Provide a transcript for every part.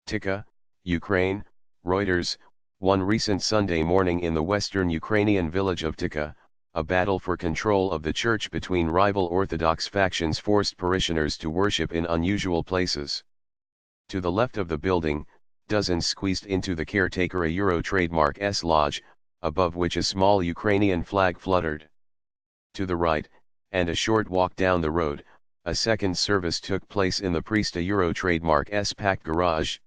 Ptycha, Ukraine, Reuters. One recent Sunday morning in the western Ukrainian village of Ptycha, a battle for control of the church between rival Orthodox factions forced parishioners to worship in unusual places. To the left of the building, dozens squeezed into the caretaker a Euro trademark S lodge, above which a small Ukrainian flag fluttered. To the right, and a short walk down the road, a second service took place in the priest a Euro trademark S packed garage.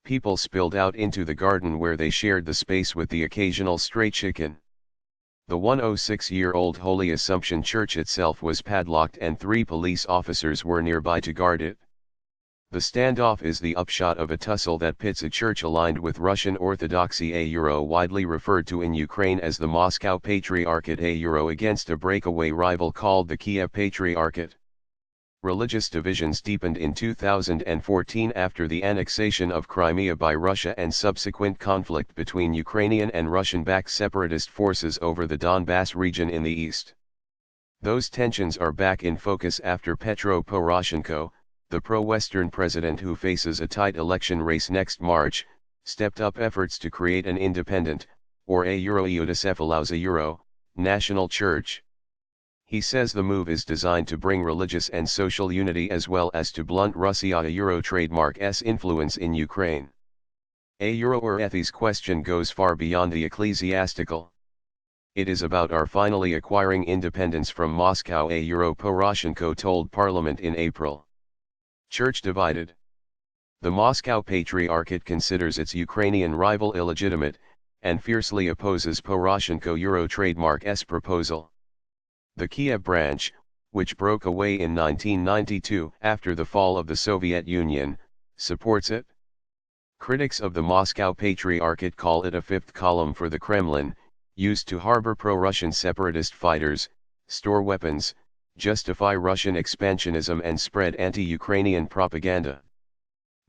People spilled out into the garden where they shared the space with the occasional stray chicken. The 106-year-old Holy Assumption Church itself was padlocked and 3 police officers were nearby to guard it. The standoff is the upshot of a tussle that pits a church aligned with Russian Orthodoxy a Euro widely referred to in Ukraine as the Moscow Patriarchate a Euro against a breakaway rival called the Kiev Patriarchate. Religious divisions deepened in 2014 after the annexation of Crimea by Russia and subsequent conflict between Ukrainian and Russian-backed separatist forces over the Donbass region in the east. Those tensions are back in focus after Petro Poroshenko, the pro-Western president who faces a tight election race next March, stepped up efforts to create an independent, or a Euro-Eudecephalaus a Euro, national church. He says the move is designed to bring religious and social unity as well as to blunt Russia's Euro trademark's influence in Ukraine. A Euro or ethics question goes far beyond the ecclesiastical. It is about our finally acquiring independence from Moscow a Euro Poroshenko told Parliament in April. Church divided. The Moscow Patriarchate considers its Ukrainian rival illegitimate, and fiercely opposes Poroshenko Euro trademark's proposal. The Kiev branch, which broke away in 1992 after the fall of the Soviet Union, supports it. Critics of the Moscow Patriarchate call it a fifth column for the Kremlin, used to harbor pro-Russian separatist fighters, store weapons, justify Russian expansionism and spread anti-Ukrainian propaganda.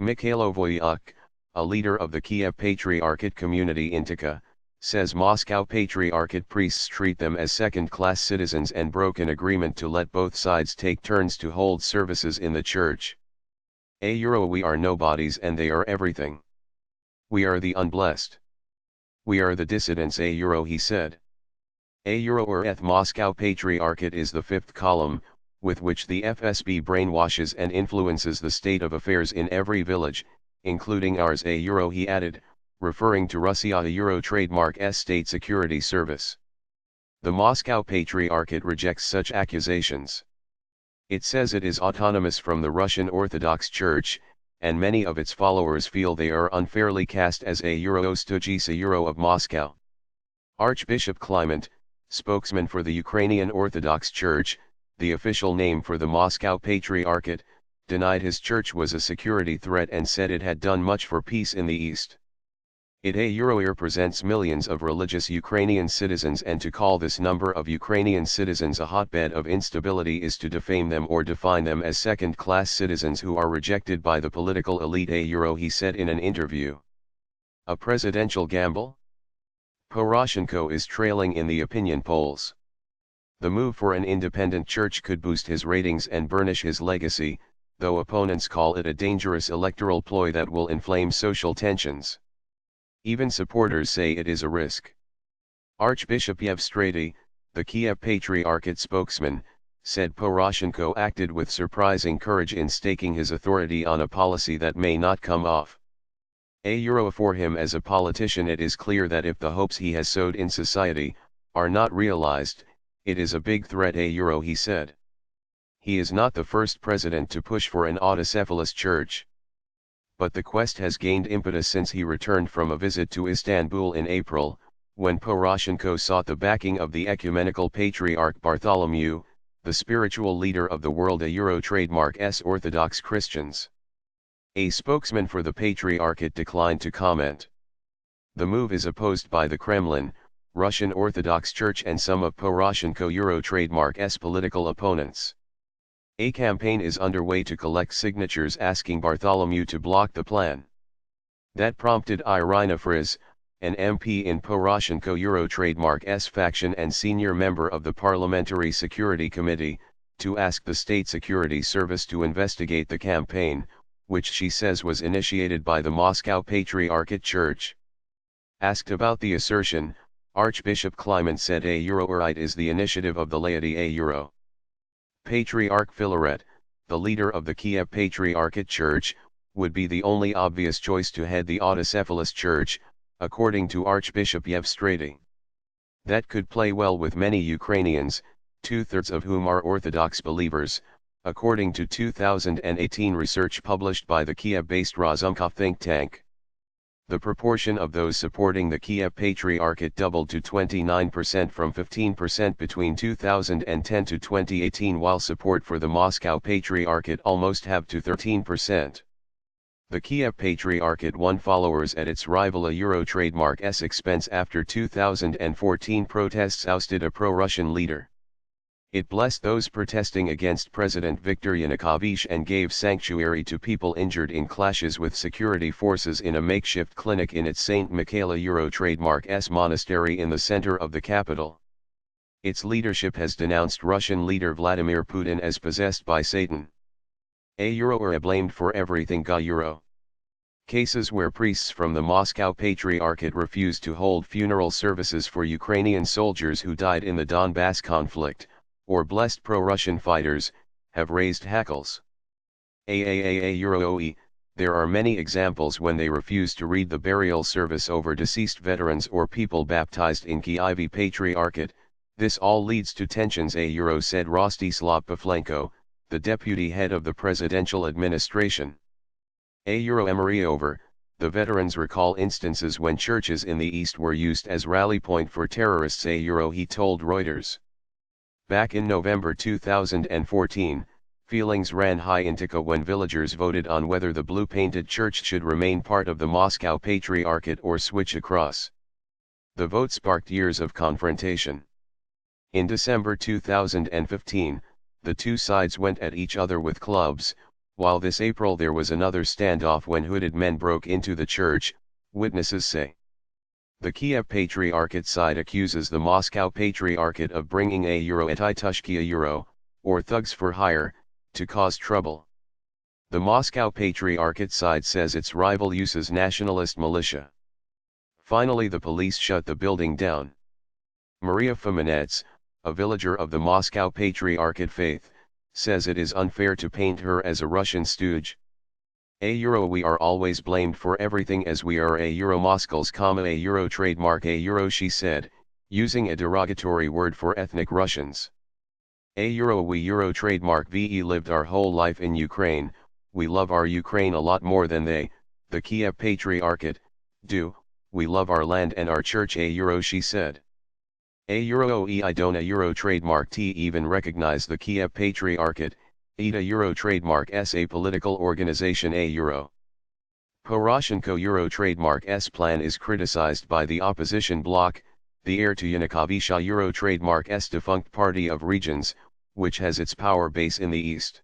Mikhailo Voyuk, a leader of the Kiev Patriarchate community in Ptycha, says Moscow Patriarchate priests treat them as second-class citizens and broke an agreement to let both sides take turns to hold services in the church. A Euro we are nobodies and they are everything. We are the unblessed. We are the dissidents a Euro he said. A Euro or eth Moscow Patriarchate is the fifth column, with which the FSB brainwashes and influences the state of affairs in every village, including ours a Euro he added, referring to Russia Euro trademark's state security service. The Moscow Patriarchate rejects such accusations. It says it is autonomous from the Russian Orthodox Church, and many of its followers feel they are unfairly cast as a Euro-Stugis a Euro of Moscow. Archbishop Clement, spokesman for the Ukrainian Orthodox Church, the official name for the Moscow Patriarchate, denied his church was a security threat and said it had done much for peace in the East. It a Euro represents millions of religious Ukrainian citizens and to call this number of Ukrainian citizens a hotbed of instability is to defame them or define them as second-class citizens who are rejected by the political elite a Euro he said in an interview. A presidential gamble? Poroshenko is trailing in the opinion polls. The move for an independent church could boost his ratings and burnish his legacy, though opponents call it a dangerous electoral ploy that will inflame social tensions. Even supporters say it is a risk. Archbishop Yevstrati, the Kiev Patriarchate spokesman, said Poroshenko acted with surprising courage in staking his authority on a policy that may not come off. A Euro for him as a politician it is clear that if the hopes he has sowed in society, are not realized, it is a big threat a Euro he said. He is not the first president to push for an autocephalous church. But the quest has gained impetus since he returned from a visit to Istanbul in April, when Poroshenko sought the backing of the ecumenical patriarch Bartholomew, the spiritual leader of the world a Euro trademark's Orthodox Christians. A spokesman for the Patriarchate declined to comment. The move is opposed by the Kremlin, Russian Orthodox Church and some of Poroshenko Euro trademark's political opponents. A campaign is underway to collect signatures asking Bartholomew to block the plan. That prompted Irina Friz, an MP in Poroshenko Euro trademark's faction and senior member of the Parliamentary Security Committee, to ask the State Security Service to investigate the campaign, which she says was initiated by the Moscow Patriarchate Church. Asked about the assertion, Archbishop Clement said a Euroerite is the initiative of the laity a Euro. Patriarch Filaret, the leader of the Kiev Patriarchate Church, would be the only obvious choice to head the autocephalous church, according to Archbishop Yevstrati. That could play well with many Ukrainians, two-thirds of whom are Orthodox believers, according to 2018 research published by the Kiev-based Razumkov think tank. The proportion of those supporting the Kiev Patriarchate doubled to 29% from 15% between 2010 to 2018, while support for the Moscow Patriarchate almost halved to 13%. The Kiev Patriarchate won followers at its rival a Euro trademark's expense after 2014 protests ousted a pro-Russian leader. It blessed those protesting against President Viktor Yanukovych and gave sanctuary to people injured in clashes with security forces in a makeshift clinic in its St. Michaela Euro trademark's monastery in the center of the capital. Its leadership has denounced Russian leader Vladimir Putin as possessed by Satan. A Euro are blamed for everything ga Euro. Cases where priests from the Moscow Patriarchate refused to hold funeral services for Ukrainian soldiers who died in the Donbass conflict, or blessed pro-Russian fighters, have raised hackles. A Euro OE, there are many examples when they refuse to read the burial service over deceased veterans or people baptized in Kiev Patriarchate. This all leads to tensions, a Euro said Rostislav Pavlenko, the deputy head of the presidential administration. A Euro moreover, the veterans recall instances when churches in the east were used as rally point for terrorists, a Euro he told Reuters. Back in November 2014, feelings ran high in Ptycha when villagers voted on whether the blue-painted church should remain part of the Moscow Patriarchate or switch across. The vote sparked years of confrontation. In December 2015, the two sides went at each other with clubs, while this April there was another standoff when hooded men broke into the church, witnesses say. The Kiev Patriarchate side accuses the Moscow Patriarchate of bringing a Euro et Ptycha Euro, or thugs for hire, to cause trouble. The Moscow Patriarchate side says its rival uses nationalist militia. Finally, the police shut the building down. Maria Fominets, a villager of the Moscow Patriarchate faith, says it is unfair to paint her as a Russian stooge. A Euro we are always blamed for everything as we are a Euro Moscow's a Euro trademark a Euro she said, using a derogatory word for ethnic Russians. A Euro we Euro trademark ve lived our whole life in Ukraine, we love our Ukraine a lot more than they, the Kiev Patriarchate, do, we love our land and our church a Euro she said. A Euro I don't a Euro trademark t even recognize the Kiev Patriarchate, a Euro trademark s a political organization a Euro. Poroshenko Euro trademark s plan is criticized by the opposition bloc, the heir to Yanukovych Euro trademark s defunct Party of Regions, which has its power base in the east.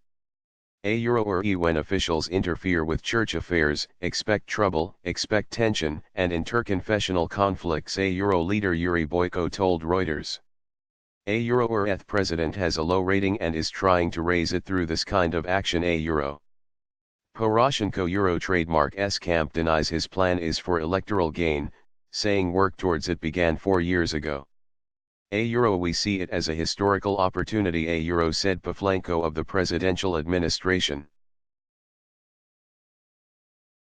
A Euro or when officials interfere with church affairs, expect trouble, expect tension, and interconfessional conflicts a Euro leader Yuri Boyko told Reuters. A Euro or president has a low rating and is trying to raise it through this kind of action a Euro. Poroshenko Euro trademark s camp denies his plan is for electoral gain, saying work towards it began 4 years ago. A Euro we see it as a historical opportunity a Euro said Pavlenko of the presidential administration.